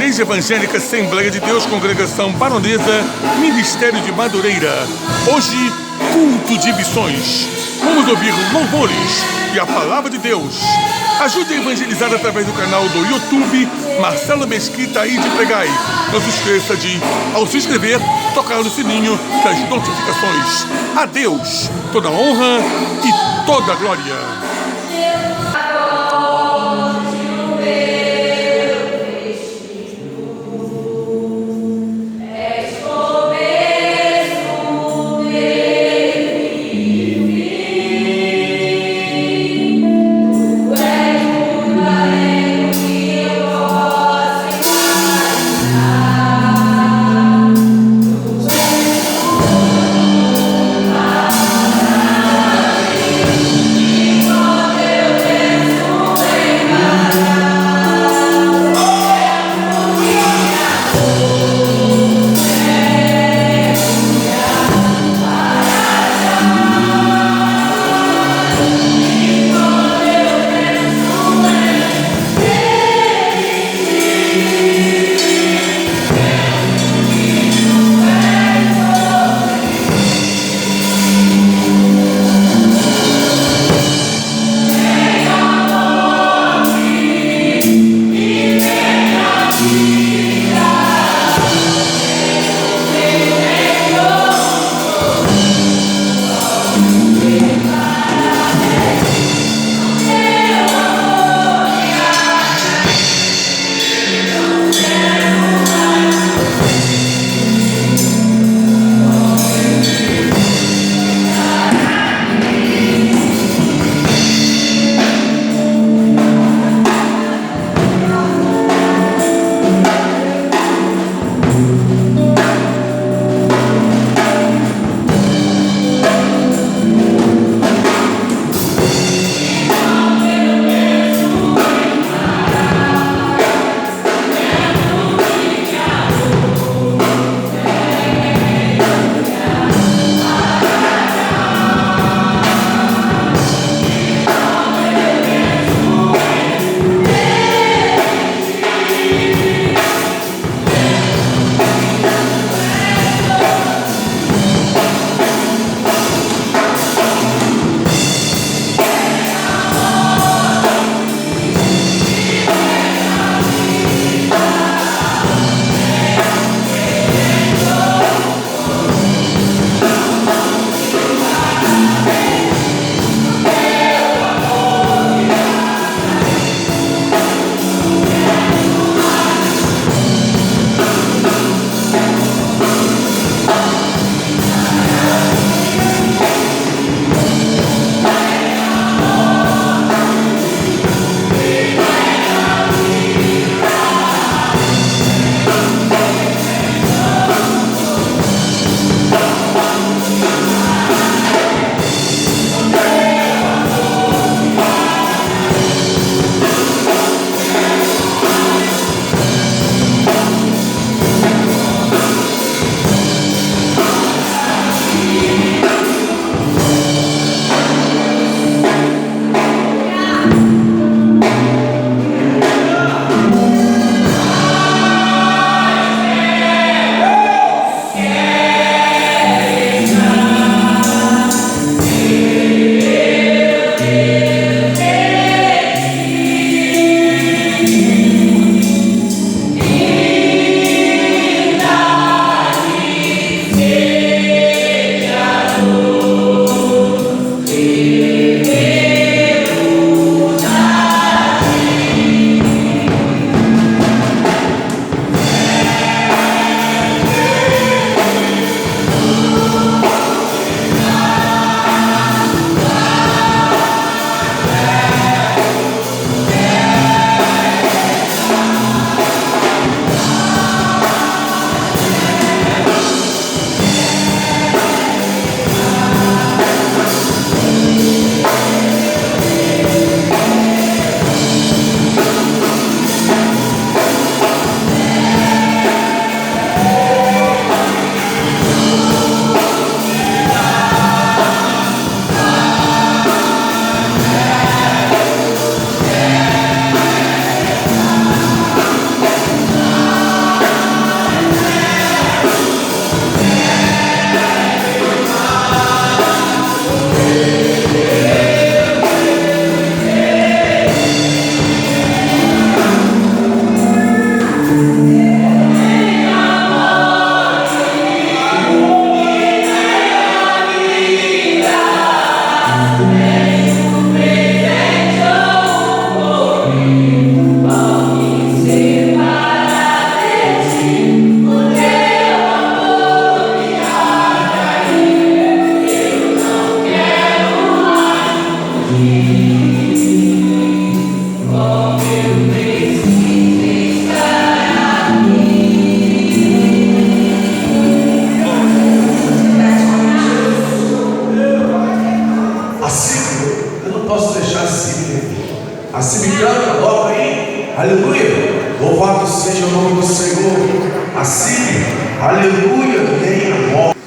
Igreja Evangélica Assembleia de Deus, Congregação Baronesa, Ministério de Madureira. Hoje, culto de missões. Vamos ouvir louvores e a palavra de Deus. Ajude a evangelizar através do canal do YouTube Marcelo Mesquita aí de Pregai. Não se esqueça de, ao se inscrever, tocar no sininho das notificações. A Deus toda a honra e toda a glória. Oh Louvado seja o nome do Senhor. Assim, aleluia, tem a morte.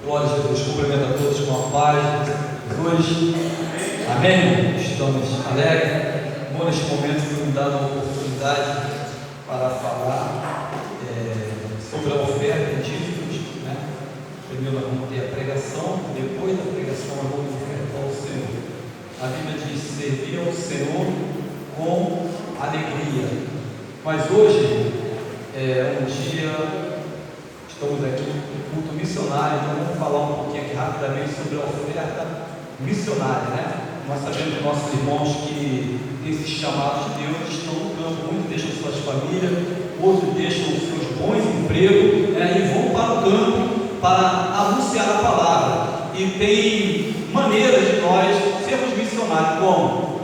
Glória a Jesus, cumprimento a todos com a paz de hoje. Amém? Estamos alegres. Bom, neste momento foi me dada a oportunidade para falar sobre a oferta de dízimos, né? Primeiro nós vamos ter a pregação, depois da pregação nós vamos ofertar ao Senhor. A Bíblia diz: servir ao Senhor com alegria. Mas hoje é um dia. Estamos aqui no culto missionário, então vamos falar um pouquinho aqui rapidamente sobre a oferta missionária, né? Nós sabemos que nossos irmãos que têm esses chamados de Deus estão no campo, muitos deixam suas famílias, outros deixam os seus bons empregos, e vão para o campo para anunciar a palavra. E tem maneiras de nós sermos missionários, como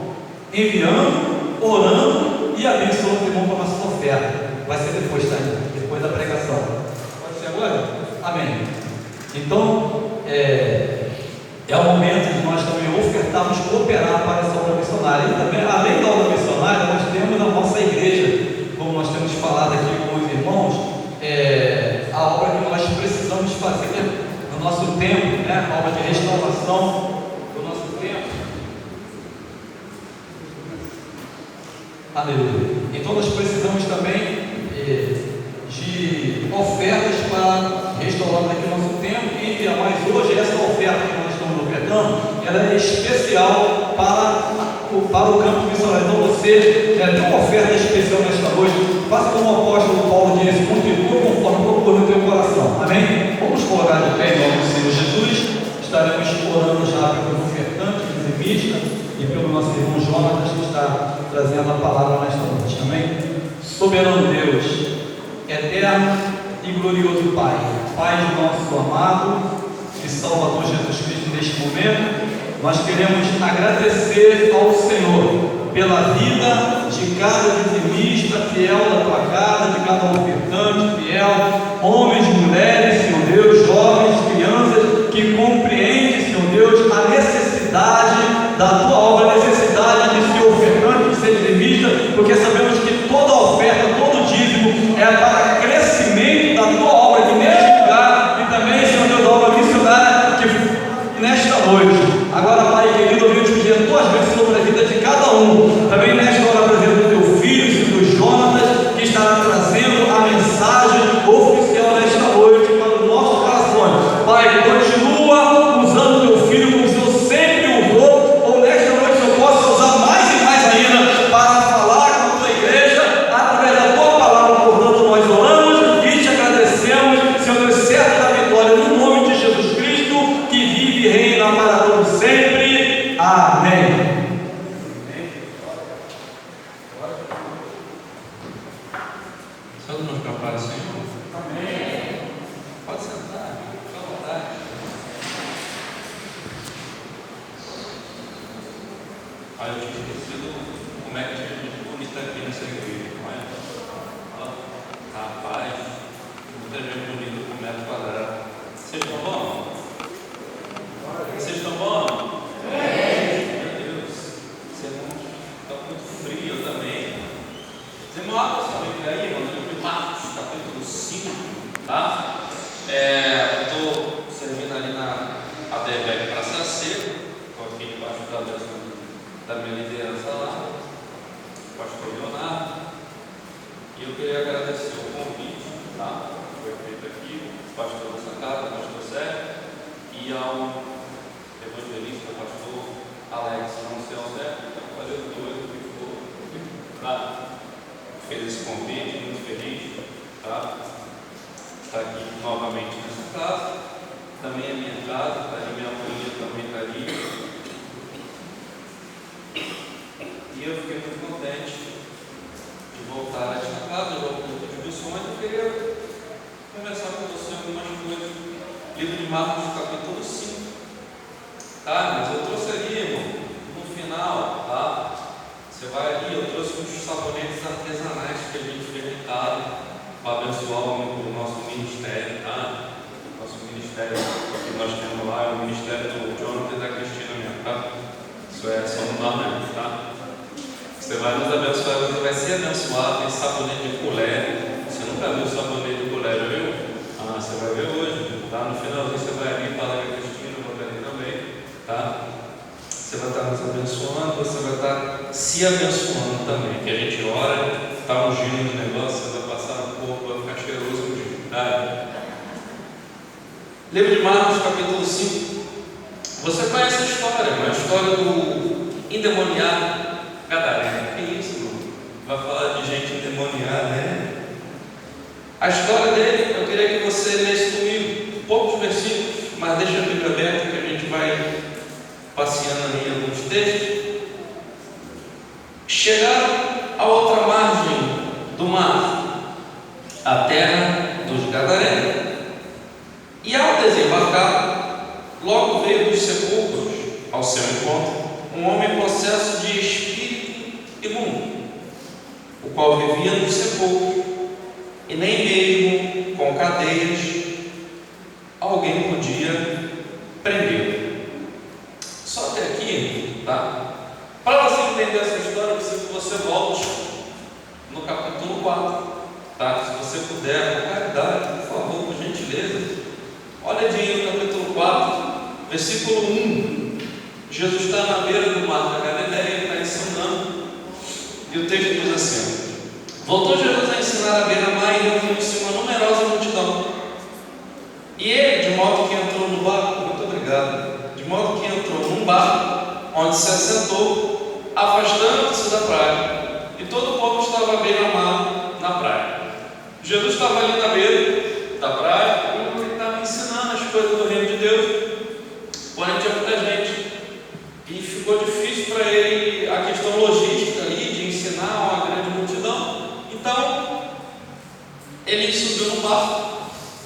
enviando, orando e abençoando o irmão com a nossa oferta. Vai ser depois, tá? Depois da pregação. Agora? Amém. Então, é o momento de nós também ofertarmos, cooperar para essa obra missionária. E também, além da obra missionária, nós temos na nossa igreja, como nós temos falado aqui com os irmãos, a obra que nós precisamos fazer no nosso tempo, né? A obra de restauração do nosso tempo. Aleluia. Então nós precisamos também de ofertas para restaurar aqui o nosso tempo e enviar. Mas hoje essa oferta que nós estamos ofertando, ela é especial para o campo missionário. Então você tem uma oferta especial nesta noite. Faça como o apóstolo Paulo disse: contribua conforme procura no teu coração. Amém? Vamos colocar de pé em nome do Senhor Jesus. Estaremos orando já pelo ofertante, dizimista, e pelo nosso irmão Jonas, que está trazendo a palavra nesta noite. Amém? Soberano Deus, eterno e glorioso Pai, Pai de nosso amado e Salvador Jesus Cristo, neste momento, nós queremos agradecer ao Senhor pela vida de cada dizimista fiel da tua casa, de cada ofertante fiel, homens, mulheres, Senhor Deus, jovens, crianças, que compreendem, Senhor Deus, a necessidade da tua obra, a necessidade de ser ofertante, de ser dizimista, porque sabemos que toda oferta, todo dízimo é para crescimento da tua obra aqui neste lugar e também, Senhor Deus, da obra missionária que nesta noite. Agora, Pai querido, eu venho te pedir as tuas bênçãos sobre a vida de cada um. Também nesta hora, apresento o teu filho, o teu Jonas, que estará trazendo a mensagem oficial nesta noite para os nossos corações. Pai, continua usando o teu filho como o Senhor sempre usou, ou nesta noite eu possa usar mais e mais ainda para falar com a tua igreja através da tua palavra. Portanto, nós oramos e te agradecemos, Senhor Deus, certo da vitória, no nome de Jesus Cristo, que vive e reina para todos sempre. Amém. Todo mundo prepara, Senhor? Amém. Pode sentar, fica à vontade. Eu tinha esquecido como é que a gente bonita aqui nessa igreja, não é? Rapaz, muita gente bonita com metro quadrado. Vocês estão bom? Vocês estão bom? Meu Deus, está muito frio também. Você mora essa Bíblia aí, mano? Marcos, capítulo 5, tá? Estou servindo ali na ADVEC Praça Seca, estou aqui debaixo da minha liderança lá, pastor Leonardo, e eu queria agradecer o convite, tá? Que foi feito aqui, o pastor dessa casa, o pastor Sérgio, e ao evangelista, o pastor Alex, não sei ao Sérgio, então fazer os dois, o que for, tá? Fez esse convite, muito feliz, tá? Estar aqui novamente nessa casa, também é minha casa, tá ali, minha família também está ali, e eu fiquei muito contente de voltar a esta casa, de voltar de missões. Eu queria conversar com você algumas coisas, livro de Marcos, capítulo 5, tá? Mas eu trouxe ali, irmão, no final, tá? Você vai ali, eu trouxe uns sabonetes artesanais que a gente fez em casa para abençoar o nosso ministério, tá? Nosso ministério que nós temos lá é o ministério do Jonathan e da Cristina mesmo, tá? Isso é só no nome, tá? Você vai nos abençoar, você vai ser abençoado. Tem sabonete de colher. Você nunca viu sabonete de colher, viu? Você vai ver hoje, tá? No finalzinho você vai ali, fala com a Cristina, eu vou ali também, tá? Você vai estar nos abençoando, você vai estar se abençoando também, que a gente ora, está ungindo o negócio, você vai passar no corpo, vai ficar cheiroso ungido, tá? Livro de Marcos, capítulo 5. Você conhece a história, a história do endemoniado gadareno. Que isso, irmão? Vai falar de gente endemoniada, né? A história dele, eu queria que você lesse comigo poucos versículos, mas deixa a Bíblia aberta que a gente vai passeando ali em alguns textos. Chegaram à outra margem do mar, a terra dos gadarenos. E ao desembarcar, logo veio dos sepulcros ao seu encontro um homem possesso de espírito imundo, o qual vivia nos sepulcros, e nem mesmo com cadeias alguém podia prendê-lo. Só até aqui, tá? Para você entender essa história, eu preciso que você volte no capítulo 4, tá? Se você puder, com caridade, por favor, por gentileza. Olha aí no capítulo 4, versículo 1. Jesus está na beira do mar da Galileia, ele está ensinando, e o texto diz assim: voltou Jesus a ensinar à beira-mar e reuniu-se uma numerosa multidão. E ele, de modo que entrou no barco, muito obrigado, de modo que entrou num barco, onde se assentou, afastando-se da praia, e todo o povo estava à beira-mar na praia. Jesus estava ali na beira da praia, e ele estava ensinando as coisas do reino de Deus, porém tinha muita gente, e ficou difícil para ele a questão logística ali, de ensinar uma grande multidão. Então, ele subiu no barco,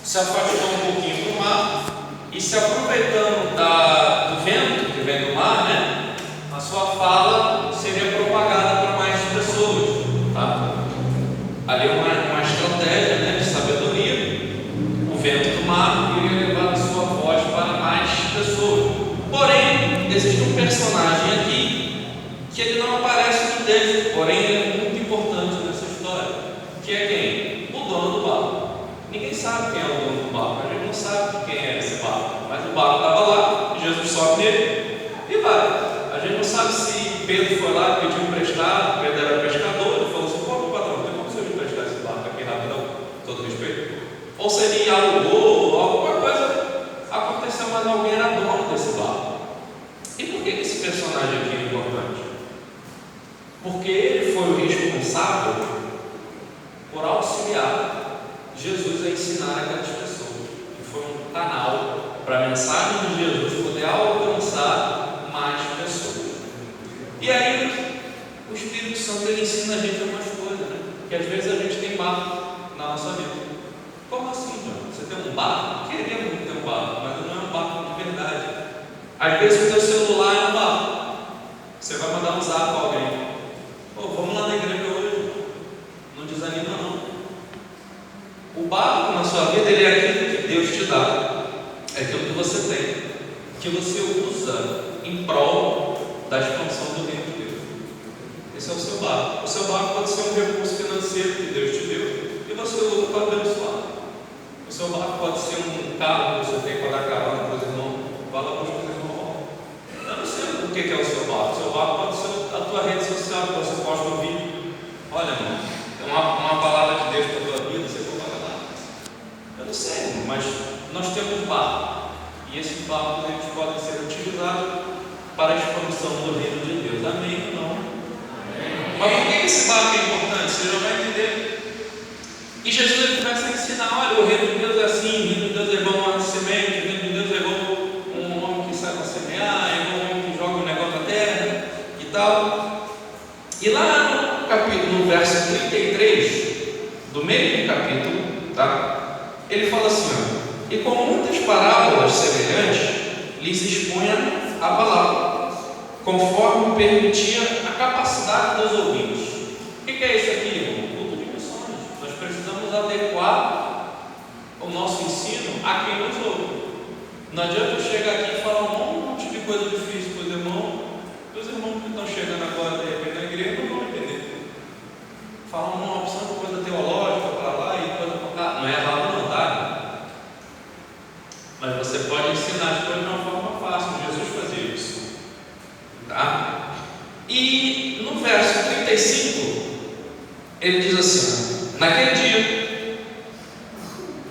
se afastou um pouquinho do mar, e se aproveitando do vento que vem do mar, né, a sua fala seria propagada para mais pessoas, tá? Ali uma estratégia, né, de sabedoria. O vento do mar iria levar a sua voz para mais pessoas. Porém, existe um personagem aqui que ele não aparece no texto, porém ele é muito importante nessa história, que é quem? O dono do barco. Ninguém sabe quem é o dono do barco, a gente não sabe quem é esse barco, mas o barco estava lá, e Jesus sobe nele e vai. A gente não sabe se Pedro foi lá e pediu emprestado, Pedro era pescador, ele falou assim: pô, patrão, tem como você me emprestar esse barco aqui rapidão, todo respeito? Ou seria alugou, alguma coisa aconteceu, mas alguém era dono desse barco. E por que esse personagem aqui é importante? Porque ele foi o responsável por auxiliar Jesus a ensinar aquelas pessoas, que foi um canal para a mensagem de Jesus poder alcançar mais pessoas. E aí, o Espírito Santo ele ensina a gente algumas coisas, né? Que às vezes a gente tem barco na nossa vida. Como assim, João? Você tem um barco? Queremos ter um barco, mas não é um barco de verdade. Às vezes o teu celular é um barco. Você vai mandar um zap para alguém: pô, vamos lá na igreja hoje. Não desanima não. O barco na sua vida, ele é aquilo que Deus te dá, é aquilo que você tem, que você usa em prol da expansão do reino de Deus. Esse é o seu barco. O seu barco pode ser um recurso financeiro que Deus te deu e você usa para abençoar. O seu barco pode ser um carro que você tem para dar carona para os irmãos. Vai lá para os irmãos. Eu não sei o que é o seu barco. O seu barco pode ser a tua rede social, que você posta um vídeo. Olha, irmão, tem uma palavra de Deus para a tua vida, você coloca lá. Eu não sei, mas nós temos barco, e esses barcos eles podem ser utilizados para a expansão do reino de Deus. Amém ou não? Amém. Mas por que esse barco é importante? Você já vai entender. E Jesus ele começa a ensinar: olha, o reino de Deus é assim, o reino de Deus é igual uma semente, o reino de Deus é igual um homem que sai para semear, é igual um homem que joga um negócio na terra e tal. E lá no capítulo, no verso 33, do meio do capítulo, tá? Ele fala assim: ó, e com muitas parábolas semelhantes lhes expunha a palavra, conforme permitia a capacidade dos ouvintes. O que é isso aqui, irmão? Culto de missões. Nós precisamos adequar o nosso ensino a quem nos ouve. Não adianta eu chegar aqui e falar um monte de coisa difícil para os irmãos que estão chegando agora de repente na igreja não vão entender. Falar uma opção de coisa teológica para lá e coisa para cá. Não é errado não, tá? mas você pode ensinar as coisas de uma forma fácil. Jesus fazia isso, tá? E no verso 35 ele diz assim: naquele dia,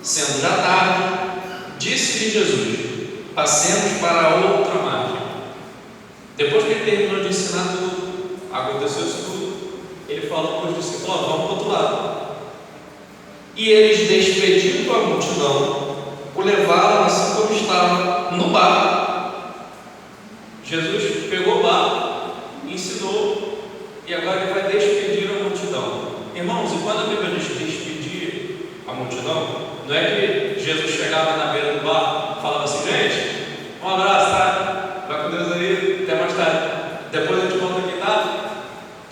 sendo já tarde, disse-lhe Jesus: passemos para outra margem. Depois que ele terminou de ensinar tudo, aconteceu isso tudo, ele falou para os discípulos: vamos para o outro lado. E eles, despedindo a multidão, o levaram assim como estava no barco. Jesus pegou o barco, ensinou, e agora ele vai despedir a multidão. Irmãos, e quando a Bíblia diz despedir a multidão, não é que Jesus chegava na beira do barco e falava assim: gente, um abraço, tá? Vai com Deus aí, até mais tarde. Depois a gente volta aqui, tá?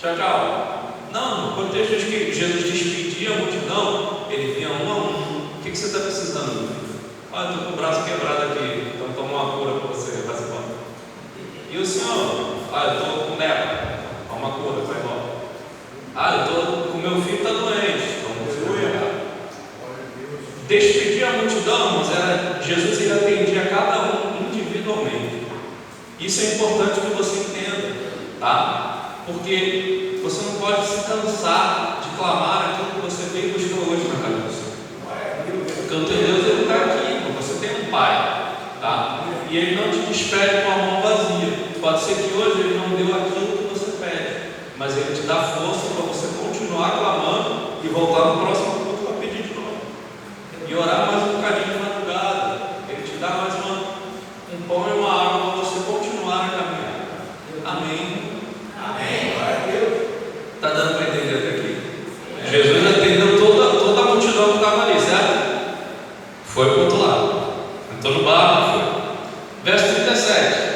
Tchau, tchau. Não, no contexto diz que Jesus despedia a multidão, ele vinha um a um. O que você está precisando? Ah, estou com o braço quebrado aqui, então toma uma cura para você, vai embora. E o senhor? Ah, eu estou com lepra, toma uma cura, vai embora. Ah, eu estou com meu filho, está doente, então aleluia. Despedir a multidão, mas era Jesus, ele atendia cada um individualmente. Isso é importante que você entenda, tá? Porque você não pode se cansar de clamar aquilo que você veio buscar hoje na casa do Senhor. Porque o teu Deus, ele está aqui, você tem um Pai, tá? E ele não te despede com a mão vazia. Pode ser que hoje ele não deu aquilo que você pede, mas ele te dá força para você continuar clamando e voltar no próximo culto para pedir de novo. E orar mais um bocadinho de madrugada. Ele te dá mais um pão e uma água para você continuar a caminhar. Amém. Amém. Está dando para entender até aqui? Jesus atendeu toda a multidão que estava ali, certo? Foi para o outro lado. Entrou no barco, foi. Verso 37.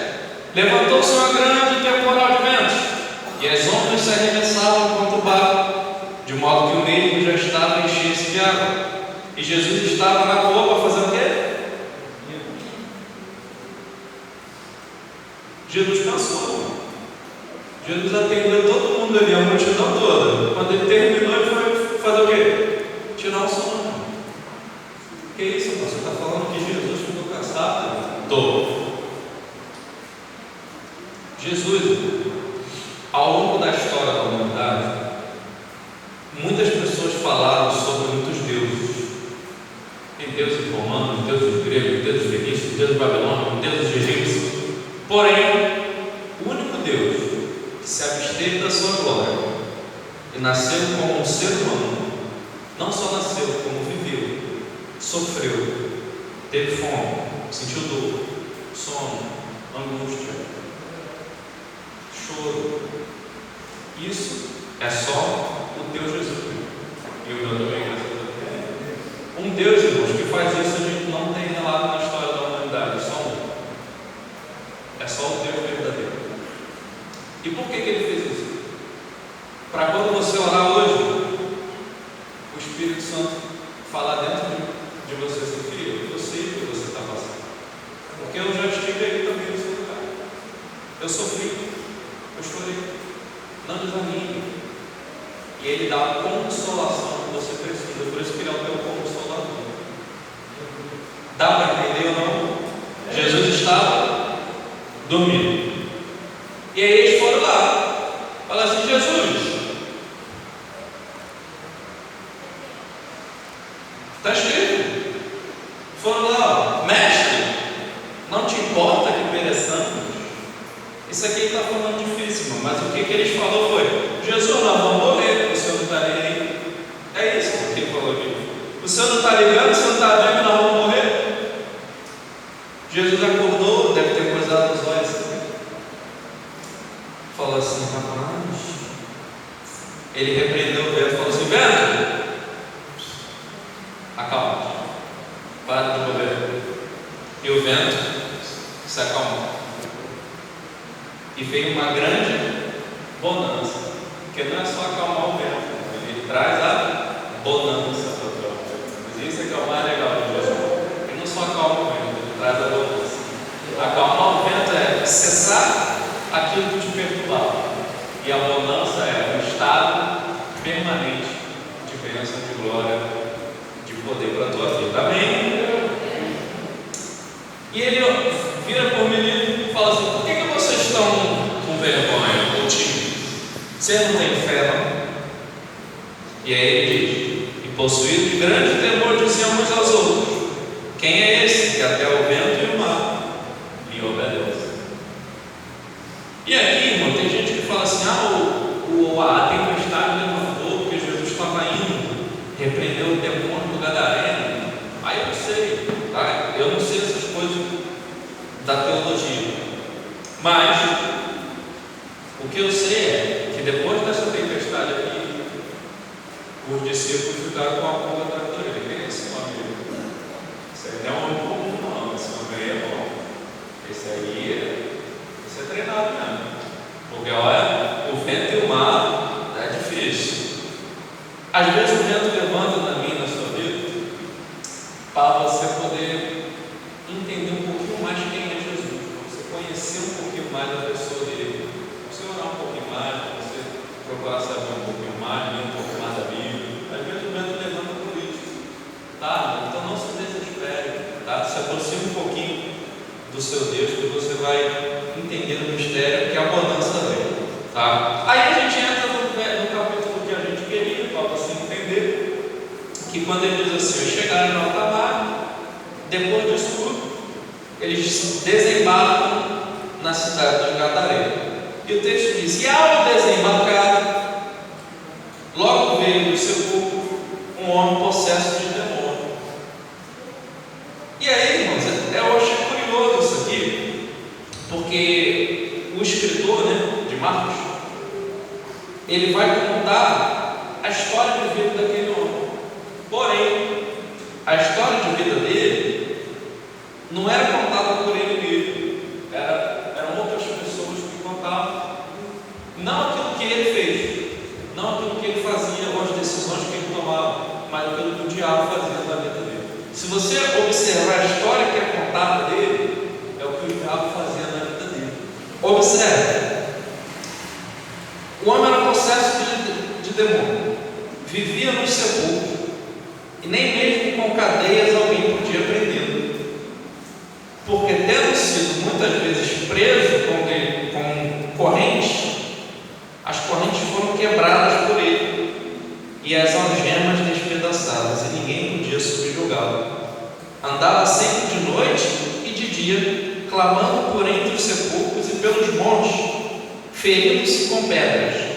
Levantou-se uma grande temporal de ventos, e as ondas se arremessavam contra o barco, de modo que o meio já estava a encher-se de água. E Jesus estava na boa para fazer o quê? Jesus cansou. Jesus atendeu todo mundo ali, a multidão toda. Quando ele terminou, ele foi fazer o quê? Tirar o sono. Que isso, irmão? Você está falando que Jesus ficou cansado? Tô. Jesus, ao longo da história da humanidade, muitas pessoas falaram sobre muitos deuses. Tem deuses romanos, deuses gregos, deuses fenícios, deuses babilônicos, deuses egípcios. Porém, o único Deus que se absteve da sua glória e nasceu como um ser humano, não só nasceu, como viveu, sofreu, teve fome, sentiu dor, sono, angústia, choro. Isso é só o Deus Jesus. E o meu também, um Deus, irmãos, que faz isso a gente não tem relato na história da humanidade, só um. É só o Deus verdadeiro. E por que ele fez isso? Para quando você orar hoje, o Espírito Santo falar dentro de você assim: filho, eu sei o que você está passando, porque eu já estive aí também no seu lugar. Eu sofri, eu chorei. Não desanime. E ele dá a consolação que você precisa. Por isso que ele é o teu consolador. Dá para entender ou não? Jesus estava dormindo. E aí eles foram lá. Falaram assim: Jesus, está escrito. Foram lá: ó, mestre, não te importa que pereçamos? Isso aqui está falando difícil, mas o que eles falaram foi: Jesus, nós vamos morrer, o senhor não está nem aí. É isso que ele falou aqui. O senhor não está ligando, o senhor não está vendo que nós vamos morrer? Jesus acordou, deve ter coisado os olhos assim. Falou assim: rapaz. Ele repreendeu o vento e falou assim: vento, acalma, para de mover. E o vento se acalmou. E veio uma grande bonança, porque não é só acalmar o vento, ele traz a bonança para o teu vento. Mas isso é que é o mais legal de Jesus. Ele não só acalma o vento, ele traz a bonança. Acalmar o vento é cessar aquilo que te perturbava, e a bonança é um estado permanente de bênção, de glória, de poder para a tua vida. Amém? E ele vira para o menino e fala assim: por que vocês estão com vergonha ou tímidos? Vocês não têm fé, não? E aí ele diz: e possuído de grande temor dizem uns aos outros: quem é esse que até o vento e o mar lhe obedece? E aqui, irmão, tem gente que fala assim: a tempestade levantou porque Jesus estava indo repreender o demônio do Gadareno. Aí eu não sei, tá? Eu não sei essas coisas da teologia, mas o que eu sei é que depois dessa tempestade aqui, os discípulos ficaram com a pulga atrás da orelha. Quem é esse homem? Esse aí não é um homem comum, não. Esse homem aí é bom. Esse é treinado mesmo. Porque olha, o vento e o mar é difícil. Às vezes o vento levanta na minha, na sua vida, para você poder entender um pouquinho mais quem é Jesus, para você conhecer um pouquinho mais da pessoa dele, para você orar um pouquinho mais, para você procurar saber um pouquinho mais, ler um pouco mais da Bíblia. Às vezes o vento levanta por isso, tá? Então não se desespere, tá? Se aproxime um pouquinho do seu Deus, que você vai entender o mistério que é a bonança dele, tá? Aí a gente entra no capítulo que a gente queria, para você entender que quando ele diz assim: chegaram no alta mar, depois disso tudo, eles desembarcam na cidade de Gadareno. E o texto diz: e ao desembarcar, logo veio do sepulcro um homem possesso de demônio. E aí, irmãos, eu achei curioso isso aqui, porque o escritor, de Marcos, ele vai contar a história de vida daquele homem. Porém, a história de vida dele não era contada por ele mesmo, eram outras pessoas que contavam, não aquilo que ele fez, não aquilo que ele fazia ou as decisões que ele tomava, mas aquilo que o diabo fazia na vida dele. Se você observar a história que é contada dele, é o que o diabo fazia na vida dele. Observe: o homem era possesso de demônio, vivia no sepulcro, e nem mesmo com cadeias alguém podia prendê-lo, porque tendo sido muitas vezes preso com correntes, as correntes foram quebradas por ele e as algemas despedaçadas, e ninguém podia subjugá-lo. Andava sempre de noite e de dia, clamando por entre os sepulcros e pelos montes, ferindo-se com pedras.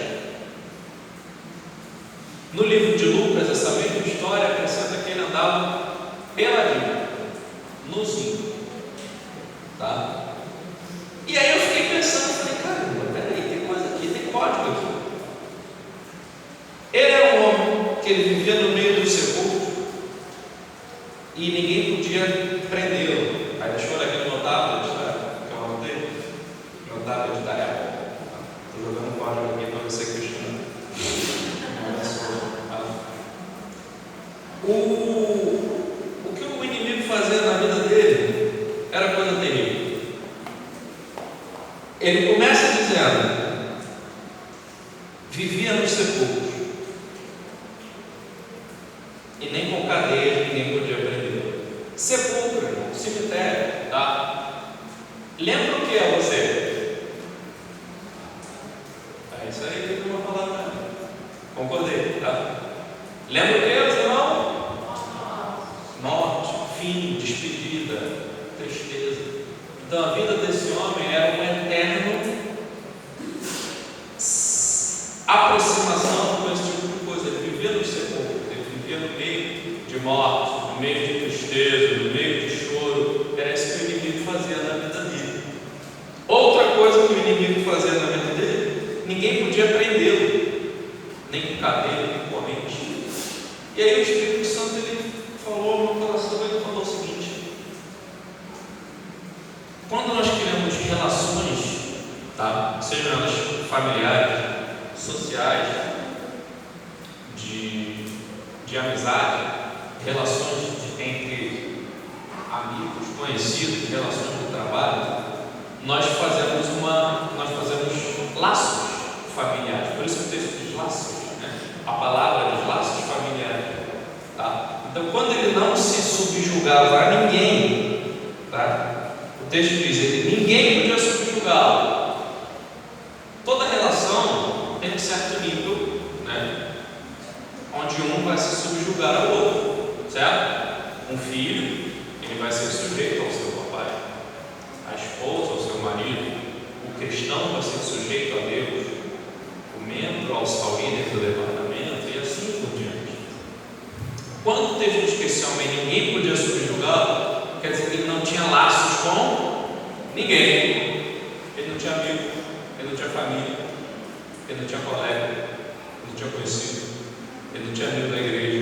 No livro de Lucas, essa mesma história acrescenta que ele andava peladinho, nuzinho, tá? E aí eu fiquei pensando, falei: caramba, peraí, tem coisa aqui, tem código aqui. Ele era um homem que ele vivia no meio do sepulcro e ninguém podia prendê-lo. Aí deixa eu olhar aqui no tablet, que eu anotei, no tablet da Apple. Estou jogando código aqui para você questionar. O que o inimigo fazia na vida dele era coisa terrível. Ele começa dizendo: vivia nos sepulcros, e nem com cadeias ninguém podia prender. Sepulcro, irmão, cemitério, tá? Lembra o que é você? É isso aí que eu vou falar para mim. Concordei, tá? Lembra o que é, irmão? Morte, fim, despedida, tristeza. Então a vida desse homem era um eterno aproximação com esse tipo de coisa. Ele vivia no sepulcro, ele vivia no meio de morte, no meio de tristeza, no meio de choro. Era isso que o inimigo fazia na vida dele. Outra coisa que o inimigo fazia na vida dele: ninguém podia prendê-lo, nem com cadeia, nem com corrente. E aí o Espírito Santo, ele falou no meu coração, ele falou o seguinte: quando nós criamos relações, tá? Sejam elas familiares, sociais, de amizade, relações entre amigos, conhecidos, relações de trabalho, nós fazemos laços familiares. Por isso que o texto diz laços, né? A palavra diz laços familiares, tá? Então, quando ele não se subjugava a ninguém, tá? O texto diz: ninguém podia subjugá-lo. Toda relação tem um certo nível, né, onde um vai se subjugar ao outro, certo? Um filho, ele vai ser sujeito ao seu papai, a esposa ao seu marido, o cristão vai ser sujeito a Deus, o membro ao líder do departamento e assim por diante. Quando o texto diz que esse homem ninguém podia subjugá-lo, quer dizer que ele não tinha laços com ninguém. Ele não tinha amigo, ele não tinha família, ele não tinha colega, ele não tinha conhecido, ele não tinha amigo da igreja,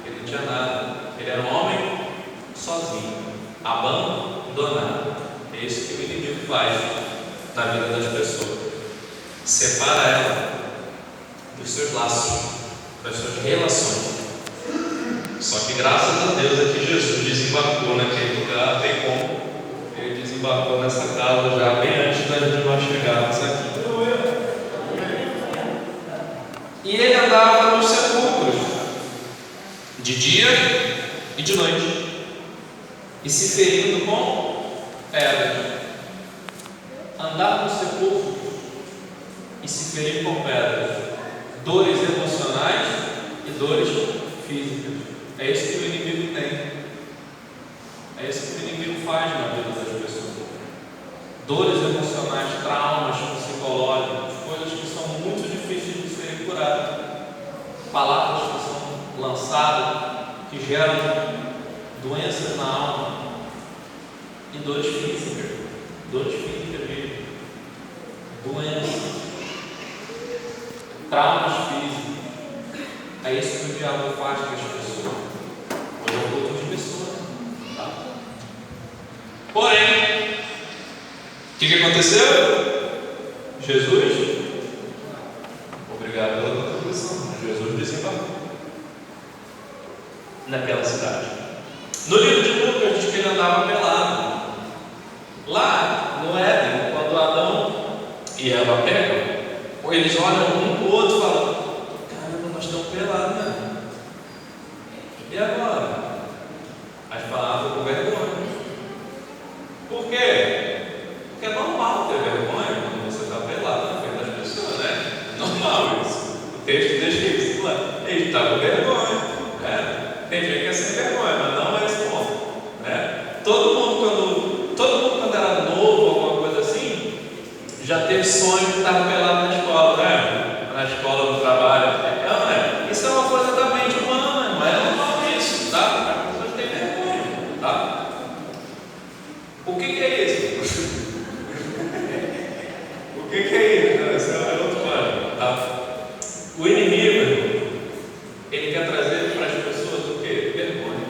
ele não tinha nada. Ele era um homem sozinho, abandonado. É isso que o inimigo faz na vida das pessoas: separa ela dos seus laços, das suas relações. Só que graças a Deus é que Jesus desembarcou naquele lugar. Tem como ele desembarcou nessa casa já bem antes de nós chegarmos aqui. E ele andava nos sepulcros de dia e de noite, e se ferindo com pedras. Andar nos sepulcros e se ferir com pedras, dores emocionais e dores físicas. É isso que o inimigo tem. É isso que o inimigo faz na vida das pessoas. Dores emocionais, traumas psicológicos, coisas que são muito difíceis de serem curadas. Palavras que são lançadas, que geram doenças na alma e dores físicas. Dores físicas mesmo. Doenças. Traumas físicos. É isso que o diabo faz com as pessoas. Hoje é um grupo de pessoas. Tá? Porém, o que aconteceu? Jesus, obrigado pela contribuição. Jesus desembarcou naquela cidade. No livro de Lucas diz que ele andava pelado. Lá no Éden, quando Adão e Eva pegam, eles olham um para o outro e falam: caramba, nós estamos pelados, né? E agora? As palavras com vergonha. Por quê? Porque é normal ter vergonha quando você está pelado na frente das pessoas, né? É normal isso. O texto deixa isso lá. Ele está com vergonha, né? Tem gente que é sem vergonha, mas não é esse ponto, né? Todo mundo quando era novo, alguma coisa assim, já teve sonho de estar pelado na escola, né? Na escola, no trabalho. Não, né? Isso é uma coisa da mente humana, não é normal isso, tá? As pessoas têm vergonha, tá? O que é isso? O que é isso? Esse é outro código, tá? O inimigo, ele quer trazer para as pessoas o quê? Vergonha.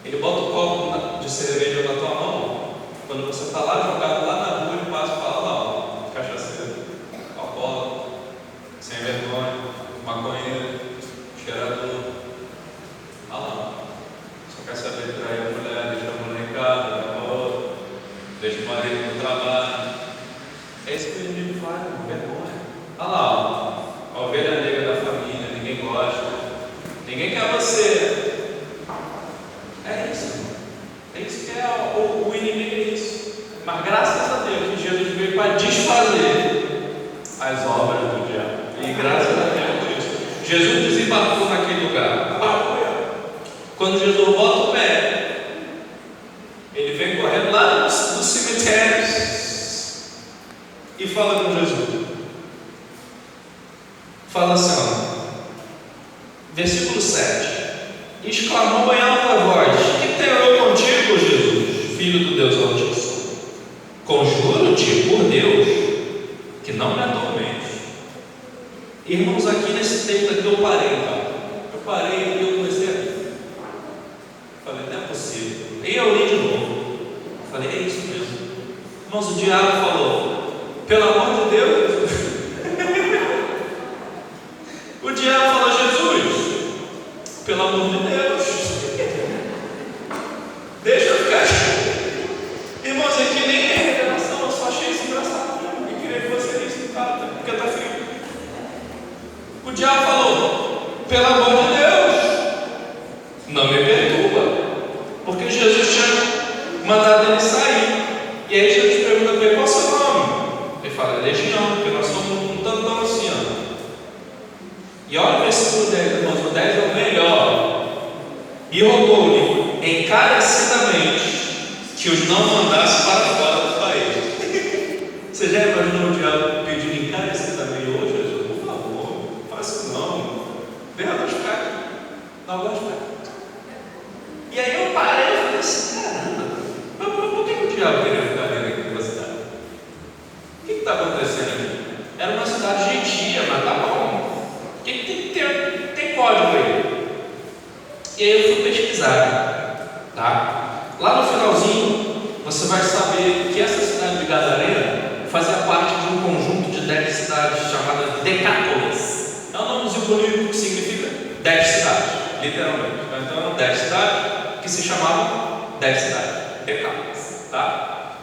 Ele bota o copo de cerveja na tua mão. Quando você está lá jogado lá na rua, ele passa e fala: não, cachaceiro, alcoólatra, sem vergonha, maconheiro, cheirador. Ah lá, só quer saber de trair a mulher, deixa a mulher em casa, deixa o marido no trabalho. É isso que o inimigo faz, vergonha. Ah lá, a ovelha negra da família, ninguém gosta, ninguém quer você. É isso. É isso que é o inimigo, é isso. Mas graças a Deus que Jesus veio para desfazer as obras do diabo. E graças a Deus por isso. Jesus desembarcou naquele lugar. Quando Jesus bota o pé, ele vem correndo lá dos cemitérios e fala com Jesus. Fala assim, ó, versículo 7. Exclamou em alta voz: que tenho eu contigo, Jesus, Filho do Deus Altíssimo? Conjuro-te por Deus que não me atormente. Irmãos, aqui nesse texto aqui eu parei, tá? Eu parei e eu comecei a rir. Falei: não é possível. E eu li de novo. Falei: é isso mesmo. Irmãos, o diabo falou: pelo amor de Deus. O diabo falou: Jesus, pelo amor de Deus, deixa eu ficar. Irmãos, aqui nem é revelação, eu só achei isso engraçado. Eu queria que você visse, cara, porque tá frio. O diabo falou: pelo amor de Deus, não me perturba, porque Jesus tinha mandado ele sair. fala legião, porque nós somos um tantão assim, ó. E olha o versículo 10, irmãos, o 10 é o melhor. E rogou-lhe encarecidamente que os não mandasse para fora do país. Você já imaginou o diabo pedindo encarecidamente hoje? Jesus, por favor, faça isso não. Vem a buscar aqui. Não gosto de ficar. E aí eu parei e falei assim, caramba, mas por que o diabo queria ficar ali naquela cidade? O que está acontecendo aqui? Era uma cidade gentia, mas tá bom. Tem código aí. E aí eu fui pesquisar, tá? Lá no finalzinho, você vai saber que essa cidade de Gadarena fazia parte de um conjunto de 10 cidades chamadas Decápolis. É um nomezinho bonito que significa 10 cidades, literalmente. Então eram 10 cidades que se chamavam 10 cidades, Decápolis, tá?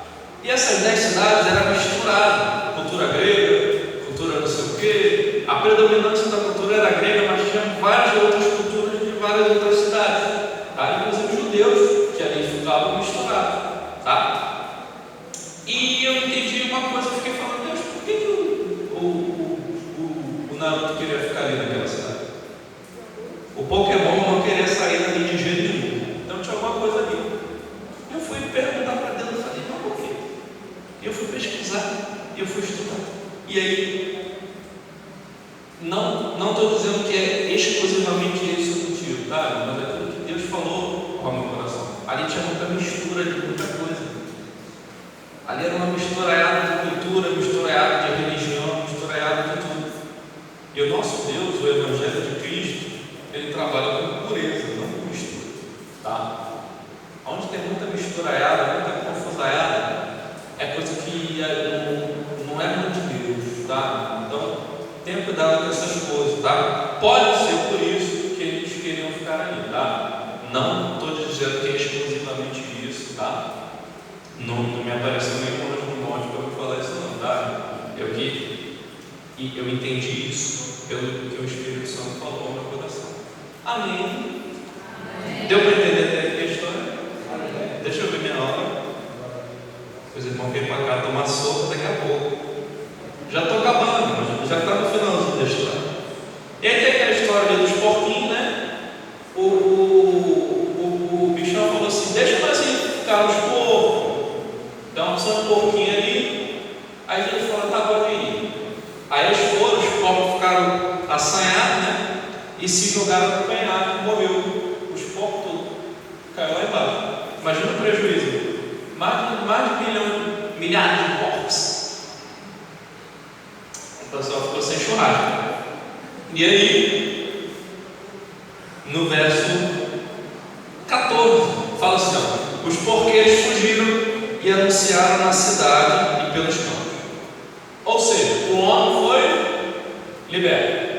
E essas 10 cidades eram misturadas, cultura grega, cultura não sei o quê. A predominância da cultura era grega, mas tinha várias outras culturas de várias outras cidades, tá? Inclusive judeus, que ali ficavam misturados, tá? E eu entendi uma coisa, eu fiquei falando, Deus, por que o Naruto queria ficar ali naquela cidade? O Pokémon não queria sair dali de jeito nenhum. Então tinha alguma coisa ali. Eu fui perguntar para Deus, eu falei, não, por quê? Eu fui pesquisar, eu fui estudar. E aí, não estou dizendo que é exclusivamente esse o motivo, tá? Mas é tudo que Deus falou ao meu coração. Ali tinha muita mistura de muita coisa. Ali era uma misturaiada de cultura, misturaiada de religião, misturaiada de tudo. E o nosso Deus, o Evangelho de Cristo, ele trabalha com pureza, não com mistura, tá? Onde tem muita misturaiada, muita confusaiada, é coisa que não é muito de Deus, tá? Então, tenha cuidado com essas coisas, tá? Pode ser por isso que eles queriam ficar ali, tá? Não estou dizendo que é exclusivamente isso, tá? Não me apareceu nem como no monte para eu falar isso não, tá? Eu entendi isso pelo que o Espírito Santo falou no meu coração. Amém? Deu para entender até aqui a história? Deixa eu ver minha hora. Os irmãos vêm para cá tomar sopa daqui a pouco. Já estou acabando, já está no finalzinho da história. E aí tem aquela história dos porquinhos, né? O bichão falou assim, deixa nós ir ficar nos porcos. Dá uma opção de porquinho ali. Aí ele falou, tá, pode ir. Aí eles foram, os porcos ficaram assanhados, né? E se jogaram no penhasco e morreu. Os porcos todos. Caiu lá embaixo. Imagina o prejuízo. Mais de milhares de porcos. O pessoal ficou sem churrasco. E aí, no verso 14, fala assim, ó, os porqueiros fugiram e anunciaram na cidade e pelos campos. Ou seja, o homem foi liberto.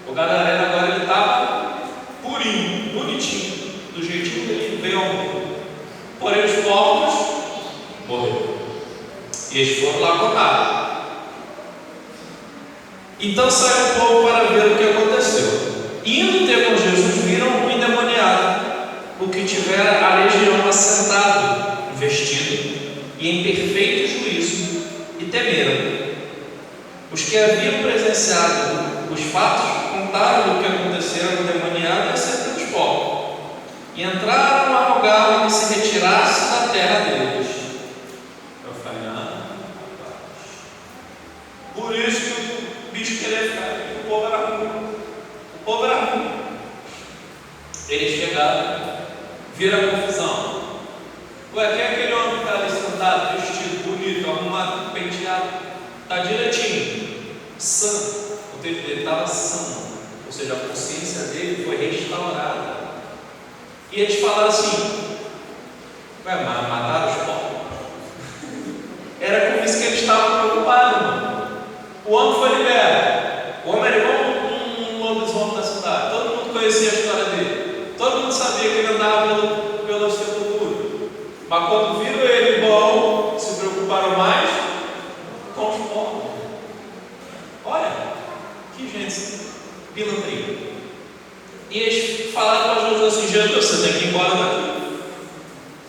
O gadareno agora ele estava purinho, bonitinho, do jeitinho dele veio ao mundo. Porém os porcos morreram. E eles foram lá contar. Então saiu o povo para ver o que aconteceu. Indo ter com Jesus, viram um endemoniado, o que tivera a legião assentado, vestido e em perfeito juízo, e temeram. Os que haviam presenciado os fatos contaram o que acontecera no endemoniado e acerca dos povos, e entraram a rogar que se retirasse da terra deles. Eu falei, por isso que o bicho queria ficar aqui, o povo era ruim. O povo era ruim. Eles chegaram, viram a confusão. Ué, quem é aquele homem que está ali sentado, vestido, bonito, arrumado, penteado? Está direitinho, sã. O texto dele estava sã, ou seja, a consciência dele foi restaurada. E eles falaram assim: ué, mas mataram os povos? Era com isso que eles estavam preocupados, mano. O homem foi liberto. O homem era igual um lobisomem da cidade. Todo mundo conhecia a história dele. Todo mundo sabia que ele andava pela sepultura. Mas quando viram ele bom, se preocuparam mais com os povos. Olha, que gente pilantria. E eles falaram para Jesus assim: Jesus, você tem que ir embora daqui.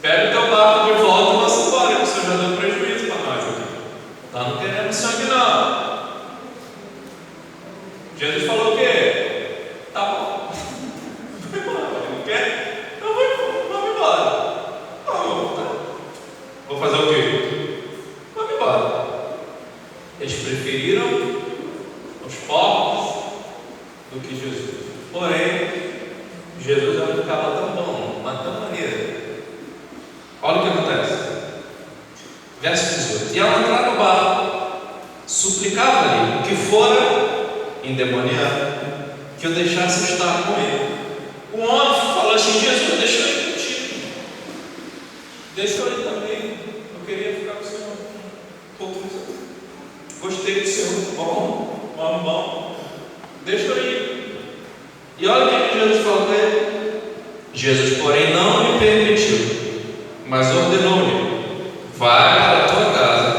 Pega o teu barco de volta e vá-se embora, que o Senhor já deu prejuízo para nós aqui. Nós não queremos sangue, não. Jesus falou o quê? Tá bom. Vai embora. Não quer? Então vamos embora. Não, tá. Vou fazer o quê? Vamos embora. Eles preferiram os porcos do que Jesus. Porém, Jesus era um cara tão bom, mas tão maneiro. Olha o que acontece. Verso 18. E ao entrar no barco, suplicava-lhe o que fora endemoniado que eu deixasse estar com ele. O homem falou assim: Jesus, deixa eu ir contigo. Deixa eu ir também. Eu queria ficar com o Senhor um pouco. Gostei do Senhor. Bom. Deixa eu ir. E olha o que Jesus falou para ele. Jesus, porém, não lhe permitiu, mas ordenou-lhe: vai para a tua casa,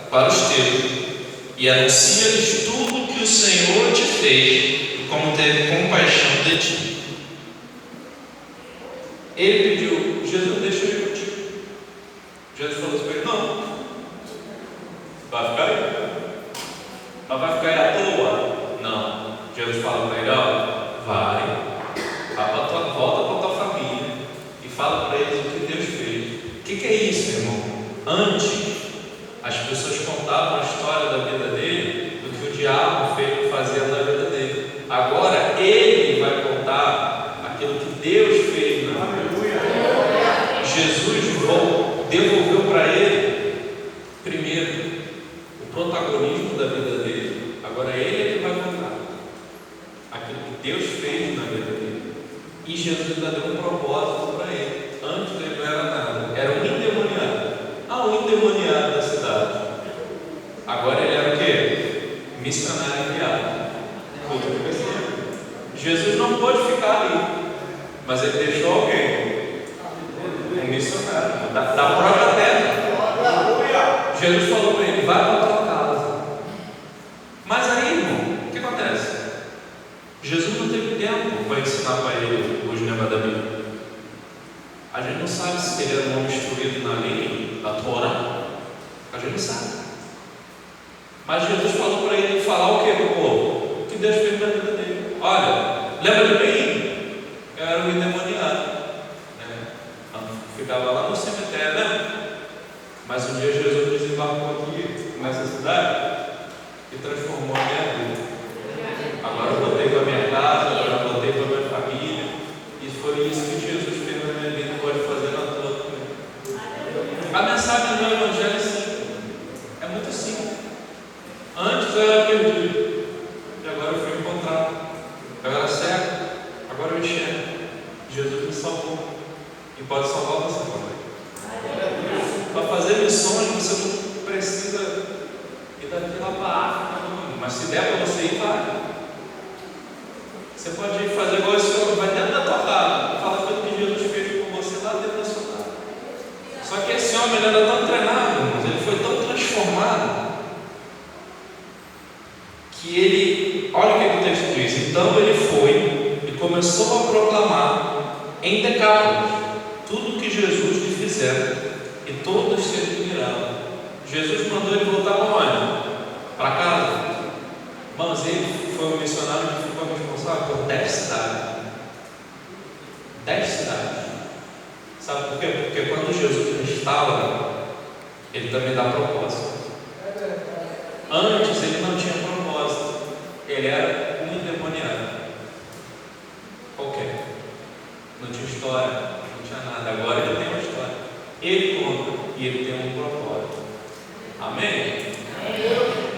para os teus, e anuncia-lhes tudo que o Senhor te fez, e como teve compaixão de ti. Ele pediu: Jesus, deixa eu ir contigo. Jesus falou para ele: não, vai ficar aí. Mas vai ficar aí à toa? Não. Jesus falou para ele: ó, vai para tua volta para a tua família e fala para eles o que Deus fez. O que é isso, irmão? Antes, as pessoas contavam a história da vida dele, do que o diabo fazia na vida dele. Agora, ele vai contar aquilo que Deus fez na vida dele. Jesus devolveu para ele, primeiro, o protagonismo da vida dele. Agora, ele é que vai contar aquilo que Deus fez na vida dele. E Jesus ainda deu um propósito para ele. Antes ele não era nada, era um endemoniado. Um endemoniado da cidade. Agora ele era o quê? Missionário enviado. Jesus não pôde ficar ali, mas ele deixou alguém, um missionário da própria terra. Jesus falou para ele: vai para a tua casa. Mas aí, irmão, o que acontece? Jesus não teve tempo para ensinar para ele os negócios da Bíblia. A gente não sabe se ele era um homem instruído na lei, da Torá. A gente não sabe. Mas Jesus falou para ele falar o que para o povo? O que Deus fez na vida dele. Olha, lembra de mim? Eu era um endemoniado. Ficava lá no cemitério, né? Mas um dia Jesus desembarcou aqui nessa cidade e transformou a minha vida. Agora eu voltei para a minha casa, agora eu voltei para a minha família. E foi isso que Jesus fez na minha vida e pode fazer na tua também. A mensagem do Evangelho é simples. É muito simples. Antes eu era perdido, e agora eu fui encontrado. Eu era cego, agora eu enxergo. Jesus me salvou e pode salvar você também. Para fazer missões você não precisa ir daqui lá para a África, mas se der para você ir, vai. Você pode fazer igual esse homem, vai dentro da tua casa, fala tudo que Jesus fez por você lá dentro da sua casa. Só que esse homem ele era tão treinado, irmãos, ele foi tão transformado, que ele, olha o que o texto diz: então ele foi e começou a proclamar em Decápolis tudo o que Jesus lhe fizera, e todos se admiravam. Jesus mandou ele voltar para onde? Para casa. Mas ele foi um missionário que ficou responsável por 10 cidades. 10 cidades. Sabe por quê? Porque quando Jesus restaura, ele também dá propósito. Antes ele não tinha propósito. Ele era um endemoniado. Qualquer. Não tinha história, não tinha nada. Agora ele tem uma história. Ele conta e ele tem um propósito. Amém?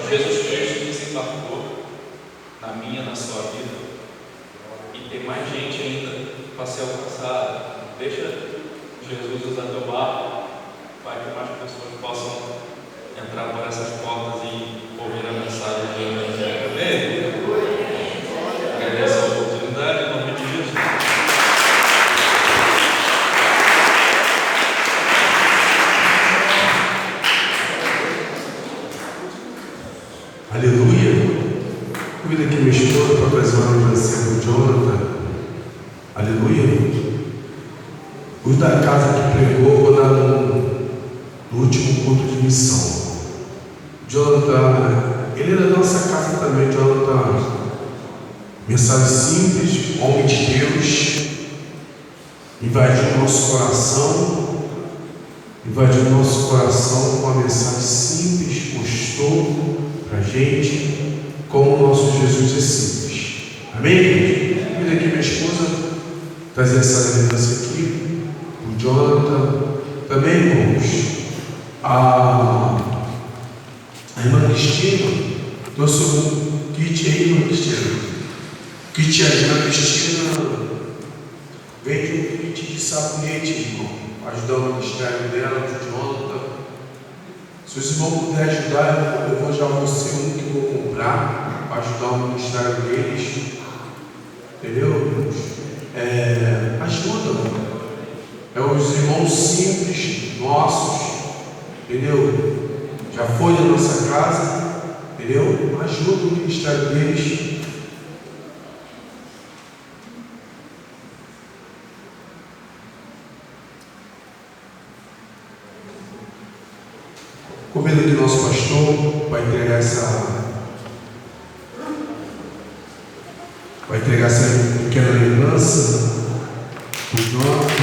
Jesus Cristo desembarcou na minha, na sua vida. E tem mais gente ainda para ser alcançada. Deixa Jesus usar teu barco para que mais pessoas possam entrar por essas portas e ouvir a mensagem do Evangelho. Amém? Agradeço a oportunidade em nome de Jesus. Aleluia. Convido aqui minha esposa para trazer uma lembrança do Jonathan. Aleluia. Os da casa que pregou lá no último culto de missão. Jonathan Jonathan, ele é da nossa casa também, Jonathan. Mensagem simples, homem de Deus, invadiu nosso coração, com uma mensagem simples, mostrou pra gente como o nosso Jesus é simples. Amém, gente? Vim aqui minha esposa trazer essa lembrança aqui, o Jonathan, também, irmãos. A irmã Cristina trouxe um kit aí, irmã Cristina. O kit a irmã Cristina vende um kit de sabonete, irmão, ajudar o ministério dela, do Jonathan. Se os irmãos puderem ajudar, eu vou já anunciar um que eu vou comprar para ajudar o ministério deles. Entendeu, irmãos? Ajuda, é os irmãos simples nossos, entendeu? Já foi da nossa casa, entendeu? Ajuda o ministério deles. Convido aqui o nosso pastor para entregar essa pequena lembrança para o Jonathan.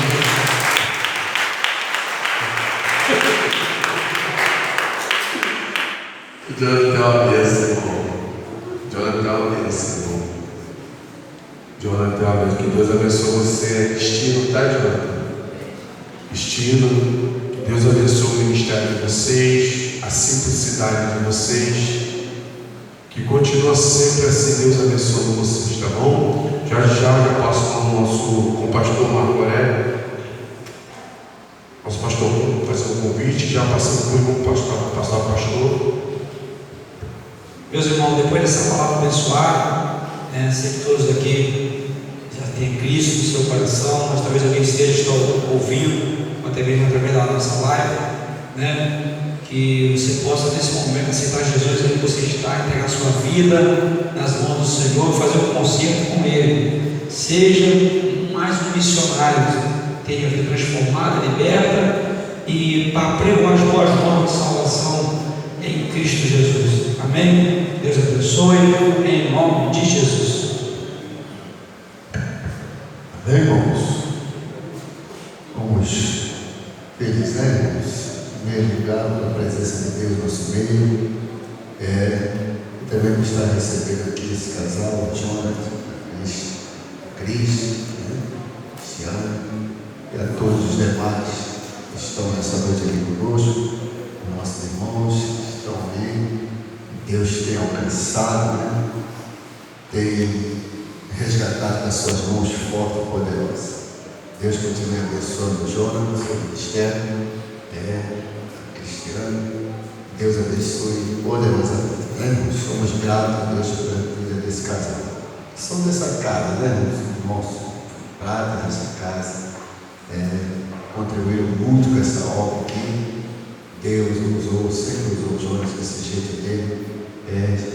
Jonathan é uma bênção, irmão. Jonathan é uma bênção, irmão. Jonathan é uma bênção. Que Deus abençoe você. Cristino, tá, Jonathan? Cristino, que Deus abençoe o ministério de vocês, a simplicidade de vocês. Que continua sempre assim, Deus abençoe vocês, tá bom? Já passo com o pastor Marco Aurélio. Nosso pastor fazer um convite, já passando por o pastor. Meus irmãos, depois dessa palavra abençoada, sei que todos aqui já têm Cristo no seu coração, mas talvez alguém esteja ouvindo, ou até mesmo através da nossa live, que você possa nesse momento aceitar Jesus onde você está, entregar sua vida nas mãos do Senhor, fazer um concerto com Ele. Seja mais um missionário, tenha a vida transformada, liberta e para pregoar as boas novas de salvação em Cristo Jesus. Amém? Deus abençoe em nome de Jesus. Amém, irmãos? Vamos felizes, né, irmãos? Em primeiro lugar, pela presença de Deus no nosso meio. E também por estar recebendo aqui esse casal, Jonathan, Cris, Cristiano, e a todos os demais que estão nessa noite aqui conosco, nossos irmãos que estão ali. Deus tem alcançado, tem resgatado nas suas mãos forte e poderosa. Deus continue abençoando o Jonathan, seu ministério, Cristiano. Deus abençoe poderosamente. Somos gratos a Deus pela vida desse casal. São dessa casa, irmãos? Prata dessa casa. Contribuíram muito com essa obra aqui. Deus usou, sempre usou o Jonas desse jeito dele,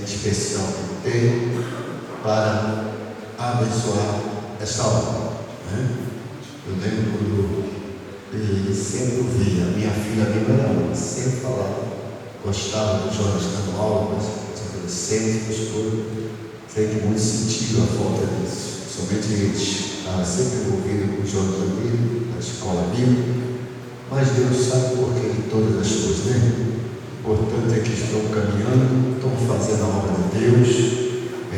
especial que tem, para abençoar essa obra. Eu lembro quando ele sempre ouvia, a minha filha mesmo sempre falava, gostava do Jonas dando aula, mas sempre gostou. Sei que muito sentido a falta disso. Somente eles estavam sempre envolvidos com o Jonas ali, na escola bíblica. Mas Deus sabe o porquê de todas as coisas, Importante é que estão caminhando, estão fazendo a obra de Deus, e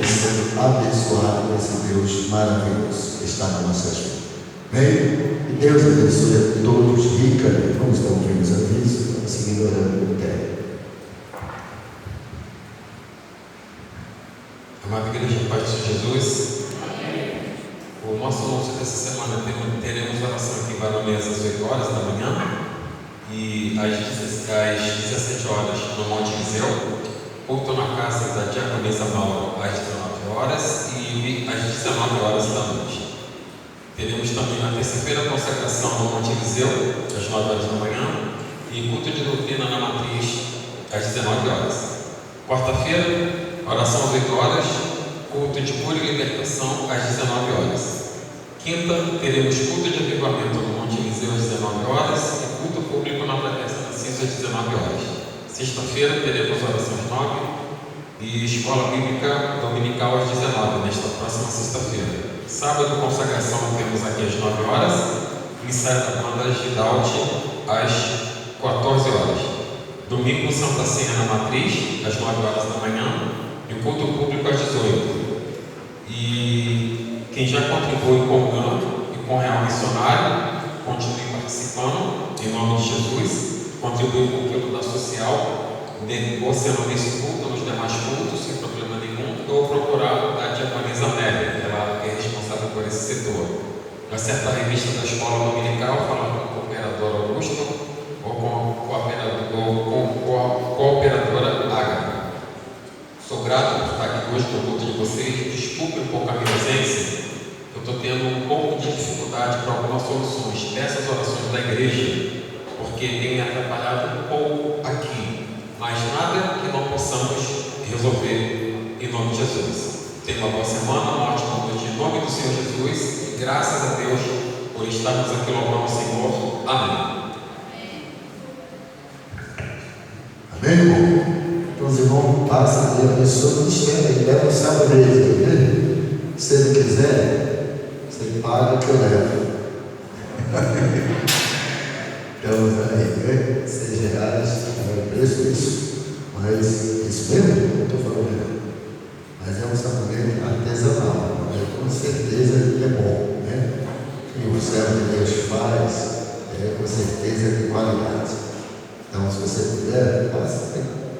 sendo abençoados esse Deus maravilhoso que está nas nossas vidas. Bem, e Deus abençoe a todos ricamente. Vamos estar ouvindo os avisos, vamos seguir orando no tempo. Amada Igreja, Paz de Jesus. O nosso almoço dessa semana teremos oração aqui em Baronesa às 8 horas da manhã e às 17 horas no Monte Eliseu, culto na casa da Diaconisa Mauro às 19 horas e às 19 horas da noite. Teremos também na terça-feira a consagração no Monte Eliseu às 9 horas da manhã e culto de doutrina na Matriz às 19 horas. Quarta-feira, oração às 8 horas, culto de cura e libertação às 19 horas. Quinta, teremos culto de avivamento no Monte Eliseu às 19 horas e culto público na Praça Narciso às 19 horas. Sexta-feira teremos oração às 9 e escola bíblica dominical às 19, nesta próxima sexta-feira. Sábado, consagração, temos aqui às 9 horas, ensaio da banda Gidalt às 14 horas. Domingo, Santa Ceia na Matriz, às 9 horas da manhã, e o culto público às 18. E quem já contribui com o canto e com o real missionário, continue participando, em nome de Jesus. Contribui com o culto da social, você não nesse culto, nos demais cultos, sem problema nenhum, ou procurar a diaconisa Amélia, ela é responsável por esse setor. Acerta a revista da escola dominical, falar com o cooperador Augusto ou com a cooperadora Agatha. Sou grato por estar aqui hoje no culto de vocês. Desculpe um pouco a minha ausência, eu estou tendo um pouco de dificuldade para algumas soluções dessas orações da igreja, porque tem me atrapalhado um pouco aqui, mas nada que não possamos resolver em nome de Jesus. Tenha uma boa semana, uma ótima noite em nome do Senhor Jesus, e graças a Deus por estarmos aqui louvando o Senhor. Amém. Amém, irmão? Então os irmãos passam ali, a pessoa não espera, ele leva o sabonete, né? Se ele quiser, você paga que eu levo. Estamos aí, né? R$6 é o preço disso. Mas isso mesmo, eu estou falando mesmo. Mas é um sabonete artesanal, né? Com certeza ele é bom, né? E o servo de Deus faz, com certeza de qualidade. Então, se você puder,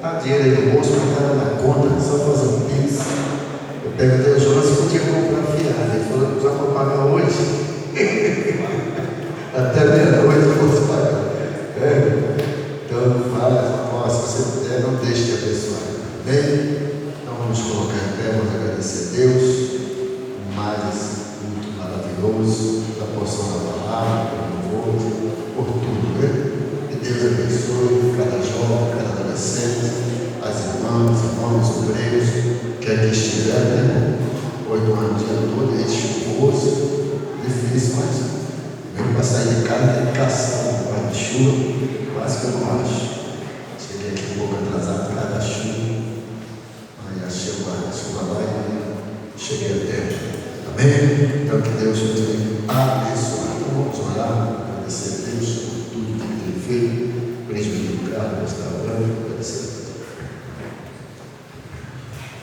dá dinheiro aí no bolso, botar na conta, só fazer um pix. Eu perguntei ao Jonas se podia comprar fiado. Ele falou que precisava pagar hoje. Até meia-noite eu posso pagar. Então, fala, se você puder, não deixe de abençoar. Amém? Então, vamos colocar em pé, vamos agradecer a Deus por mais esse culto maravilhoso, da porção da palavra, por louvor, por tudo, né? Que Deus abençoe cada jovem, cada adolescente, as irmãs, irmãos, obreiros, que aqui estiver, né? 8 anos de ano todo, é chuvoso, difícil, mas mesmo para sair de casa tem que caçar um guarda de chuva, quase que eu não acho. Cheguei aqui um pouco atrasado por causa da chuva, aí achei o guarda de chuva lá e cheguei a tempo. Amém? Então que Deus continue abençoar. Então vamos orar, agradecer a Deus por tudo que Ele tem feito, por isso que o Carlos está orando, agradecer a Deus.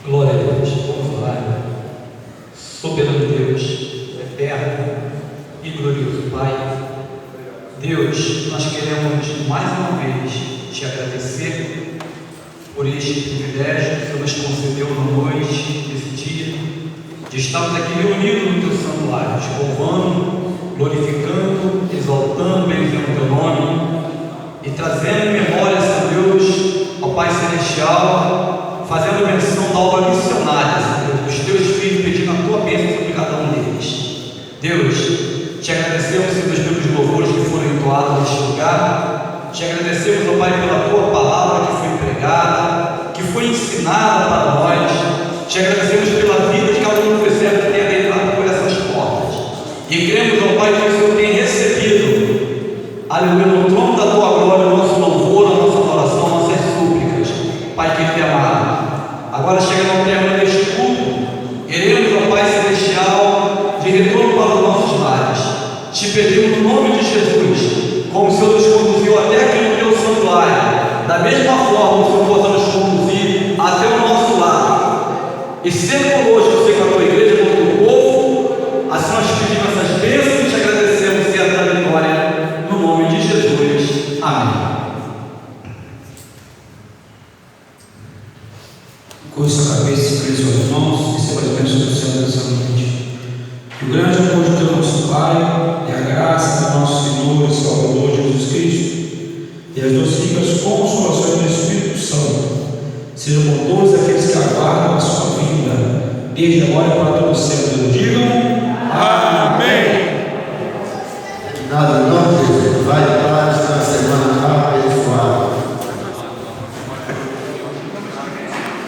Glória a Deus, vamos orar. Soberano Deus, eterno e glorioso Pai, Deus, nós queremos mais uma vez te agradecer por este privilégio que o Senhor nos concedeu na noite, nesse dia, de estarmos aqui reunidos no teu santuário, te louvando, glorificando, exaltando, bendizendo o teu nome e trazendo em memória, Senhor Deus, ao Pai Celestial, fazendo menção da obra missionária, Senhor, dos teus filhos, pedindo a tua bênção sobre cada um deles. Deus, te agradecemos, Senhor Deus, pelos louvores que foram entoados neste lugar. Te agradecemos, ó Pai, pela tua palavra que foi pregada, que foi ensinada para nós. Te agradecemos pela vida de cada um que foi servo que tem entrado por essas portas. E cremos, ó Pai, que o Senhor tem recebido, aleluia, no trono da tua glória, o nosso louvor, a nossa adoração, nossas súplicas. Pai querido e amado, agora chega ao término deste culto, queremos, ó Pai Celestial, de retorno para os nossos lares. Te pedimos no nome de Jesus, como o Senhor nos conduziu até aqui no teu santuário, da mesma forma o Senhor possa nos conduzir até o nosso lar. E sempre conosco, Senhor, com a tua igreja, com o teu povo, assim nós te pedimos essas bênçãos e te agradecemos, Senhor, da vitória, no nome de Jesus. Amém. Curva sua cabeça, escreve suas mãos, receba as bênçãos do Senhor nessa noite. Que o grande amor de Deus, nosso Pai, e a graça do nosso Senhor e Salvador Jesus Cristo, e as duas ricas consolações do Espírito Santo, sejam com todos aqueles que aguardam a sua vinda, desde agora e para todo sempre. Digam amém. Nada, não.